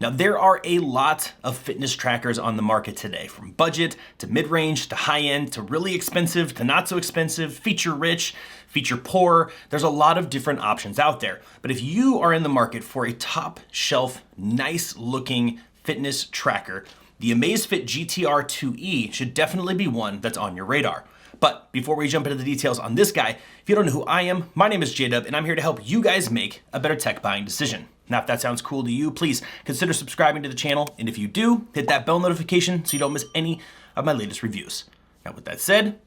Now, there are a lot of fitness trackers on the market today, from budget to mid-range to high-end to really expensive to not so expensive, feature-rich, feature-poor. There's a lot of different options out there. But if you are in the market for a top-shelf, nice-looking fitness tracker, the Amazfit GTR 2E should definitely be one that's on your radar. But before we jump into the details on this guy, if you don't know who I am, my name is JDubb, and I'm here to help you guys make a better tech buying decision. Now, if that sounds cool to you, please consider subscribing to the channel. And if you do, hit that bell notification so you don't miss any of my latest reviews. Now, with that said,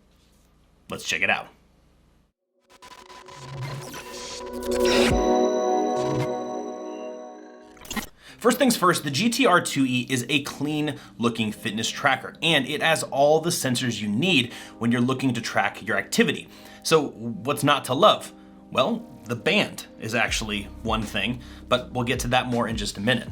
let's check it out. First things first, the GTR 2E is a clean looking fitness tracker, and it has all the sensors you need when you're looking to track your activity. So what's not to love? Well, the band is actually one thing, but we'll get to that more in just a minute.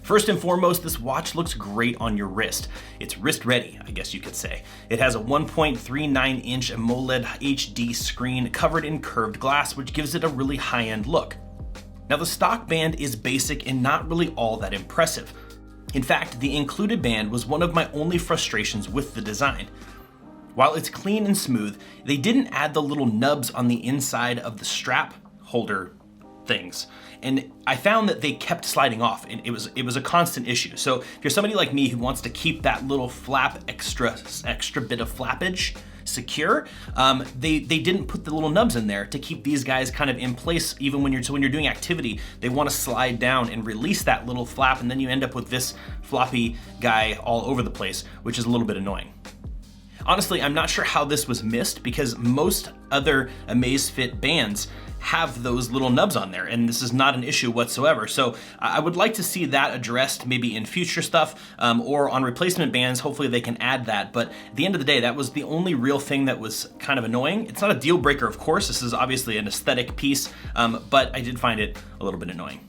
First and foremost, this watch looks great on your wrist. It's wrist ready, I guess you could say. It has a 1.39 inch AMOLED HD screen covered in curved glass, which gives it a really high-end look. Now, the stock band is basic and not really all that impressive. In fact, the included band was one of my only frustrations with the design. While it's clean and smooth, they didn't add the little nubs on the inside of the strap holder things. And I found that they kept sliding off, and it was a constant issue. So if you're somebody like me who wants to keep that little flap extra bit of flappage secure, they didn't put the little nubs in there to keep these guys kind of in place. Even when you're doing activity, they want to slide down and release that little flap, and then you end up with this floppy guy all over the place, which is a little bit annoying. Honestly, I'm not sure how this was missed, because most other Amazfit bands have those little nubs on there, and this is not an issue whatsoever. So I would like to see that addressed maybe in future stuff, or on replacement bands. Hopefully they can add that. But at the end of the day, that was the only real thing that was kind of annoying. It's not a deal breaker, of course. This is obviously an aesthetic piece, but I did find it a little bit annoying.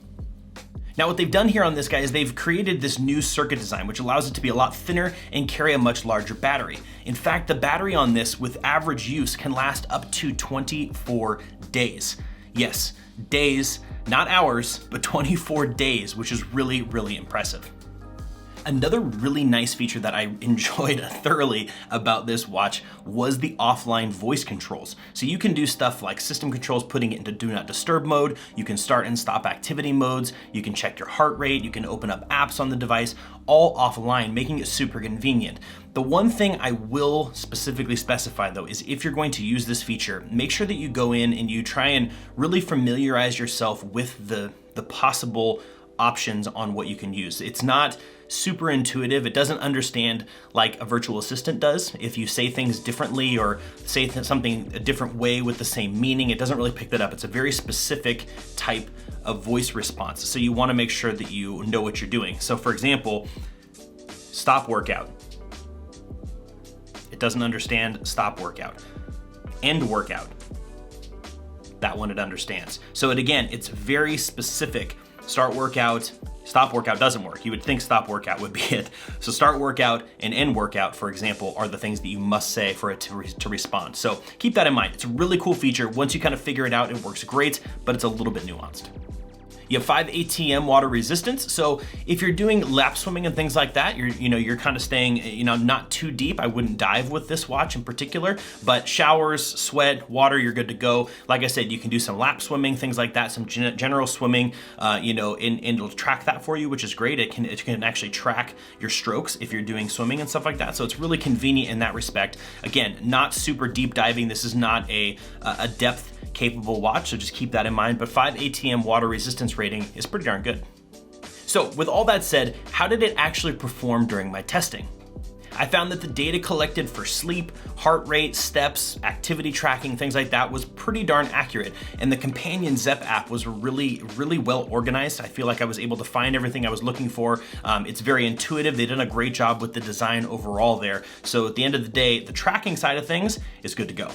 Now, what they've done here on this guy is they've created this new circuit design, which allows it to be a lot thinner and carry a much larger battery. In fact, the battery on this with average use can last up to 24 days. Yes, days, not hours, but 24 days, which is really, really impressive. Another really nice feature that I enjoyed thoroughly about this watch was the offline voice controls. So you can do stuff like system controls, putting it into do not disturb mode. You can start and stop activity modes. You can check your heart rate. You can open up apps on the device, all offline, making it super convenient. The one thing I will specifically specify though is if you're going to use this feature, make sure that you go in and you try and really familiarize yourself with the possible options on what you can use. It's not super intuitive. It doesn't understand like a virtual assistant does. If you say things differently or say something a different way with the same meaning, it doesn't really pick that up. It's a very specific type of voice response. So you want to make sure that you know what you're doing. So for example, stop workout. It doesn't understand stop workout. End workout. That one it understands. So it's very specific. Start workout, stop workout doesn't work. You would think stop workout would be it. So start workout and end workout, for example, are the things that you must say for it to respond. So keep that in mind. It's a really cool feature. Once you kind of figure it out, it works great, but it's a little bit nuanced. You have 5 ATM water resistance. So if you're doing lap swimming and things like that, you're kind of staying, not too deep. I wouldn't dive with this watch in particular, but showers, sweat, water, you're good to go. Like I said, you can do some lap swimming, things like that, some general swimming, and it'll track that for you, which is great. It can actually track your strokes if you're doing swimming and stuff like that. So it's really convenient in that respect. Again, not super deep diving. This is not a depth capable watch, so just keep that in mind. But 5 ATM water resistance rating is pretty darn good. So with all that said, how did it actually perform during my testing? I found that the data collected for sleep, heart rate, steps, activity tracking, things like that was pretty darn accurate. And the companion Zepp app was really, really well organized. I feel like I was able to find everything I was looking for. It's very intuitive. They've done a great job with the design overall there. So at the end of the day, the tracking side of things is good to go.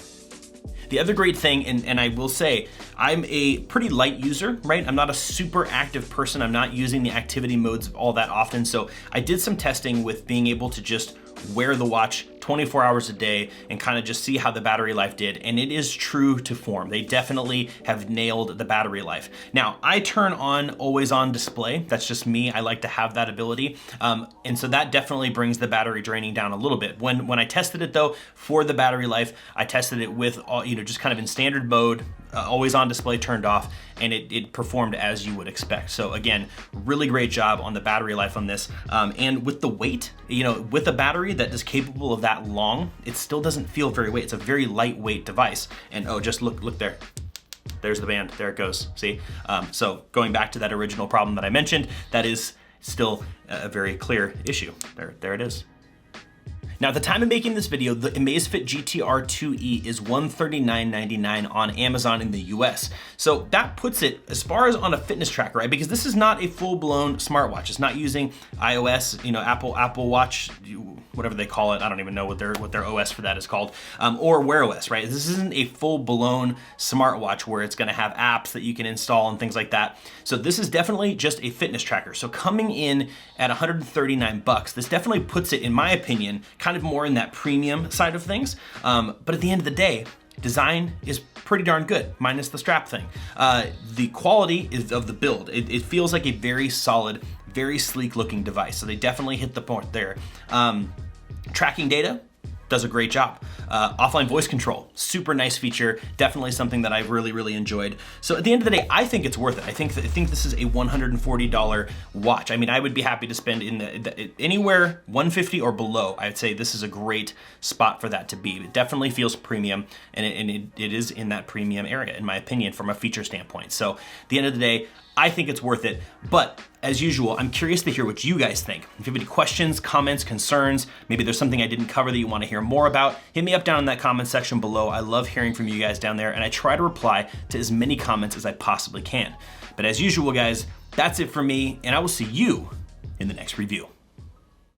The other great thing, and I will say, I'm a pretty light user, right? I'm not a super active person. I'm not using the activity modes all that often. So I did some testing with being able to just wear the watch 24 hours a day and kind of just see how the battery life did. And it is true to form. They definitely have nailed the battery life. Now, I turn on always on display. That's just me. I like to have that ability. And so that definitely brings the battery draining down a little bit. When I tested it though, for the battery life, I tested it with, just kind of in standard mode, always on display turned off, and it performed as you would expect. So again, really great job on the battery life on this. And with the weight, with a battery that is capable of that long, it still doesn't feel very weight. It's a very lightweight device. And oh, just look there. There's the band, there it goes, see? So going back to that original problem that I mentioned, that is still a very clear issue. There it is. Now, at the time of making this video, the Amazfit GTR 2e is $139.99 on Amazon in the US. So that puts it as far as on a fitness tracker, right? Because this is not a full-blown smartwatch. It's not using iOS, Apple Watch, whatever they call it. I don't even know what their OS for that is called, or Wear OS, right? This isn't a full-blown smartwatch where it's gonna have apps that you can install and things like that. So this is definitely just a fitness tracker. So coming in at 139 bucks, this definitely puts it, in my opinion, kind of more in that premium side of things. But at the end of the day, design is pretty darn good, minus the strap thing. The quality is of the build. It feels like a very solid, very sleek looking device. So they definitely hit the point there. Tracking data, does a great job. Offline voice control, super nice feature, definitely something that I've really enjoyed. So at the end of the day, I think it's worth it. I think this is a $140 watch. I mean, I would be happy to spend in anywhere $150 or below. I'd say this is a great spot for that to be. It definitely feels premium, and it is in that premium area, in my opinion, from a feature standpoint. So at the end of the day, I think it's worth it, but as usual, I'm curious to hear what you guys think. If you have any questions, comments, concerns, maybe there's something I didn't cover that you want to hear more about, hit me up down in that comment section below. I love hearing from you guys down there, and I try to reply to as many comments as I possibly can. But as usual, guys, that's it for me, and I will see you in the next review.